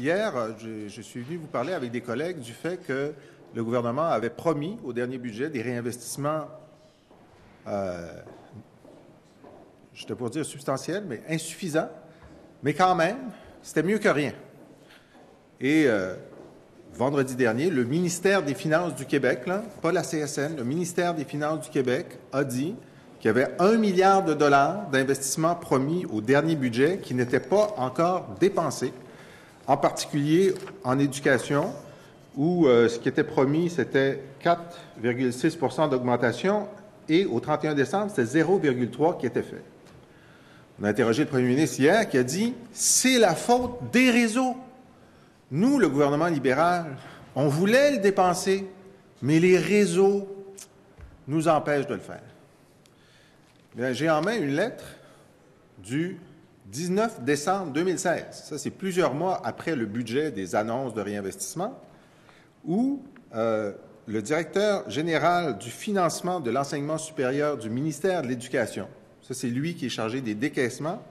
Hier, je suis venu vous parler avec des collègues du fait que le gouvernement avait promis au dernier budget des réinvestissements, je ne vais pas dire substantiels, mais insuffisants, mais quand même, c'était mieux que rien. Et vendredi dernier, le ministère des Finances du Québec, là, pas la CSN, le ministère des Finances du Québec a dit qu'il y avait 1 milliard de dollars d'investissements promis au dernier budget qui n'étaient pas encore dépensés, en particulier en éducation, où ce qui était promis, c'était 4,6 d'augmentation, et au 31 décembre, c'était 0,3 qui était fait. On a interrogé le premier ministre hier qui a dit « c'est la faute des réseaux ». Nous, le gouvernement libéral, on voulait le dépenser, mais les réseaux nous empêchent de le faire. J'ai en main une lettre du 19 décembre 2016. Ça, c'est plusieurs mois après le budget des annonces de réinvestissement, où le directeur général du financement de l'enseignement supérieur du ministère de l'Éducation, ça, c'est lui qui est chargé des décaissements,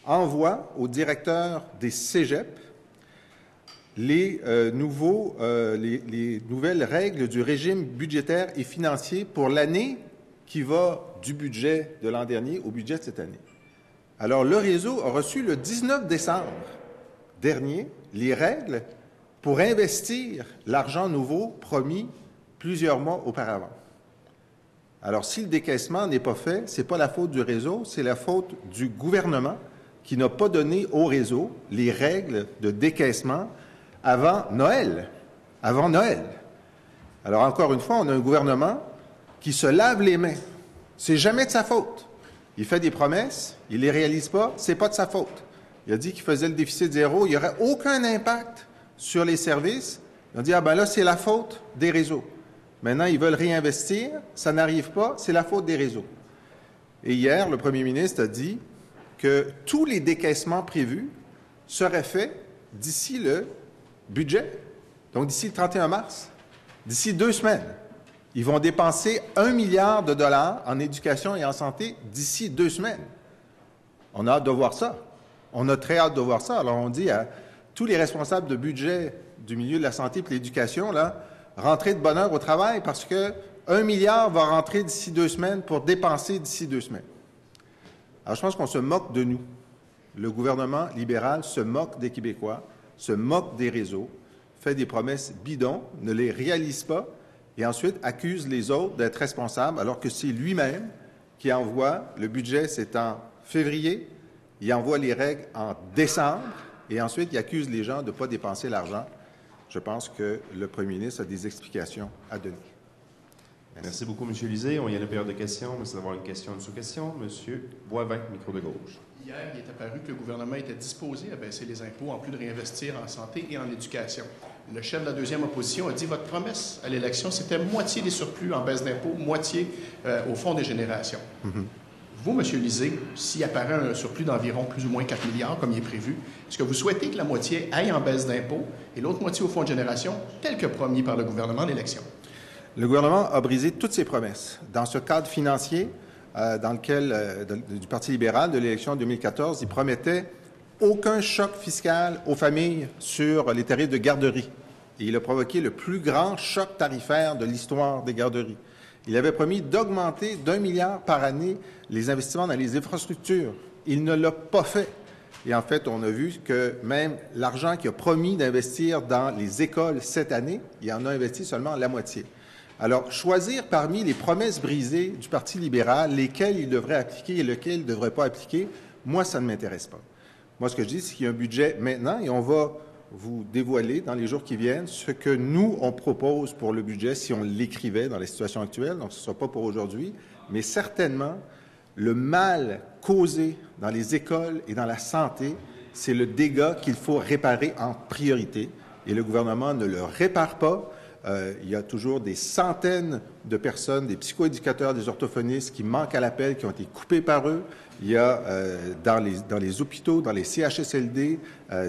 envoie au directeur des cégeps les nouvelles règles du régime budgétaire et financier pour l'année qui va du budget de l'an dernier au budget de cette année. Alors, le réseau a reçu le 19 décembre dernier les règles pour investir l'argent nouveau promis plusieurs mois auparavant. Alors, si le décaissement n'est pas fait, ce n'est pas la faute du réseau, c'est la faute du gouvernement qui n'a pas donné au réseau les règles de décaissement avant Noël. Avant Noël. Alors, encore une fois, on a un gouvernement qui se lave les mains. C'est jamais de sa faute. Il fait des promesses, il les réalise pas, c'est pas de sa faute. Il a dit qu'il faisait le déficit zéro, il n'y aurait aucun impact sur les services. Il a dit, ah ben là, c'est la faute des réseaux. Maintenant, ils veulent réinvestir, ça n'arrive pas, c'est la faute des réseaux. Et hier, le premier ministre a dit que tous les décaissements prévus seraient faits d'ici le budget, donc d'ici le 31 mars, d'ici 2 semaines. Ils vont dépenser 1 milliard de dollars en éducation et en santé d'ici 2 semaines. On a hâte de voir ça. On a très hâte de voir ça. Alors, on dit à tous les responsables de budget du milieu de la santé et de l'éducation, là, rentrez de bonne heure au travail parce que 1 milliard va rentrer d'ici 2 semaines pour dépenser d'ici 2 semaines. Alors, je pense qu'on se moque de nous. Le gouvernement libéral se moque des Québécois, se moque des réseaux, fait des promesses bidons, ne les réalise pas, et ensuite accuse les autres d'être responsables, alors que c'est lui-même qui envoie, le budget c'est en février, il envoie les règles en décembre, et ensuite il accuse les gens de ne pas dépenser l'argent. Je pense que le premier ministre a des explications à donner. Merci beaucoup, M. Lisée. On y a la période de questions. Merci d'avoir une question, une sous-question. M. Boivin, micro de gauche. Hier, il est apparu que le gouvernement était disposé à baisser les impôts en plus de réinvestir en santé et en éducation. Le chef de la deuxième opposition a dit votre promesse à l'élection, c'était moitié des surplus en baisse d'impôts, moitié au Fonds des générations. Vous, M. Lisée, s'il apparaît un surplus d'environ plus ou moins 4 milliards, comme il est prévu, est-ce que vous souhaitez que la moitié aille en baisse d'impôts et l'autre moitié au Fonds de génération, tel que promis par le gouvernement à l'élection? Le gouvernement a brisé toutes ses promesses. Dans ce cadre financier dans lequel, du Parti libéral de l'élection 2014, il promettait aucun choc fiscal aux familles sur les tarifs de garderie. Et il a provoqué le plus grand choc tarifaire de l'histoire des garderies. Il avait promis d'augmenter d'1 milliard par année les investissements dans les infrastructures. Il ne l'a pas fait. Et en fait, on a vu que même l'argent qu'il a promis d'investir dans les écoles cette année, il en a investi seulement la moitié. Alors, choisir parmi les promesses brisées du Parti libéral, lesquelles il devrait appliquer et lesquelles il ne devrait pas appliquer, moi, ça ne m'intéresse pas. Moi, ce que je dis, c'est qu'il y a un budget maintenant et on va vous dévoiler dans les jours qui viennent ce que nous, on propose pour le budget si on l'écrivait dans la situation actuelle. Donc, ce ne sera pas pour aujourd'hui, mais certainement, le mal causé dans les écoles et dans la santé, c'est le dégât qu'il faut réparer en priorité. Et le gouvernement ne le répare pas. Il y a toujours des centaines de personnes, des psychoéducateurs, des orthophonistes qui manquent à l'appel, qui ont été coupés par eux. Il y a dans les hôpitaux, dans les CHSLD,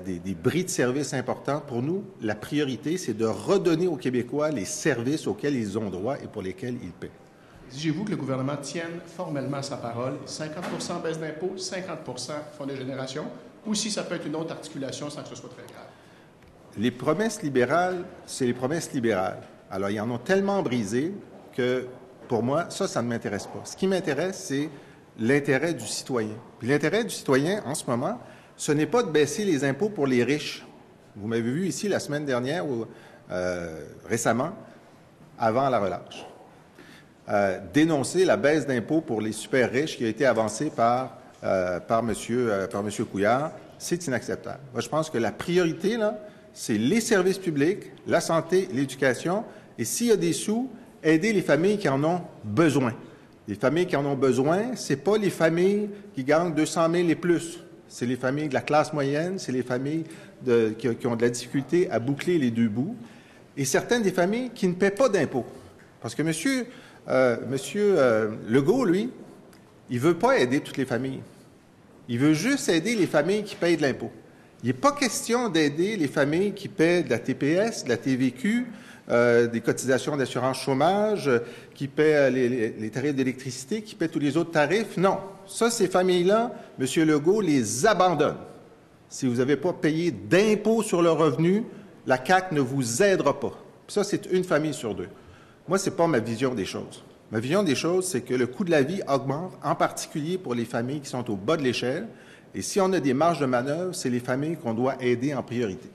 des bris de services importants. Pour nous, la priorité, c'est de redonner aux Québécois les services auxquels ils ont droit et pour lesquels ils paient. Exigez-vous que le gouvernement tienne formellement sa parole, 50 baisse d'impôts, 50 fonds de génération, ou si ça peut être une autre articulation sans que ce soit très grave? les promesses libérales, c'est les promesses libérales. Alors, ils en ont tellement brisé que, pour moi, ça ne m'intéresse pas. Ce qui m'intéresse, c'est l'intérêt du citoyen. Puis l'intérêt du citoyen, en ce moment, ce n'est pas de baisser les impôts pour les riches. Vous m'avez vu ici la semaine dernière, ou récemment, avant la relâche, dénoncer la baisse d'impôts pour les super riches qui a été avancée par M. Couillard. C'est inacceptable. Moi, je pense que la priorité, là, c'est les services publics, la santé, l'éducation, et s'il y a des sous, aider les familles qui en ont besoin. Les familles qui en ont besoin, ce n'est pas les familles qui gagnent 200 000 et plus. C'est les familles de la classe moyenne, c'est les familles qui ont de la difficulté à boucler les deux bouts, et certaines des familles qui ne paient pas d'impôts. Parce que M. Legault, lui, il ne veut pas aider toutes les familles. Il veut juste aider les familles qui payent de l'impôt. Il n'est pas question d'aider les familles qui paient de la TPS, de la TVQ, des cotisations d'assurance chômage, qui paient les tarifs d'électricité, qui paient tous les autres tarifs. Non. Ça, ces familles-là, M. Legault les abandonne. Si vous n'avez pas payé d'impôt sur le revenu, la CAQ ne vous aidera pas. Ça, c'est une famille sur deux. Moi, ce n'est pas ma vision des choses. Ma vision des choses, c'est que le coût de la vie augmente, en particulier pour les familles qui sont au bas de l'échelle. Et si on a des marges de manœuvre, c'est les familles qu'on doit aider en priorité.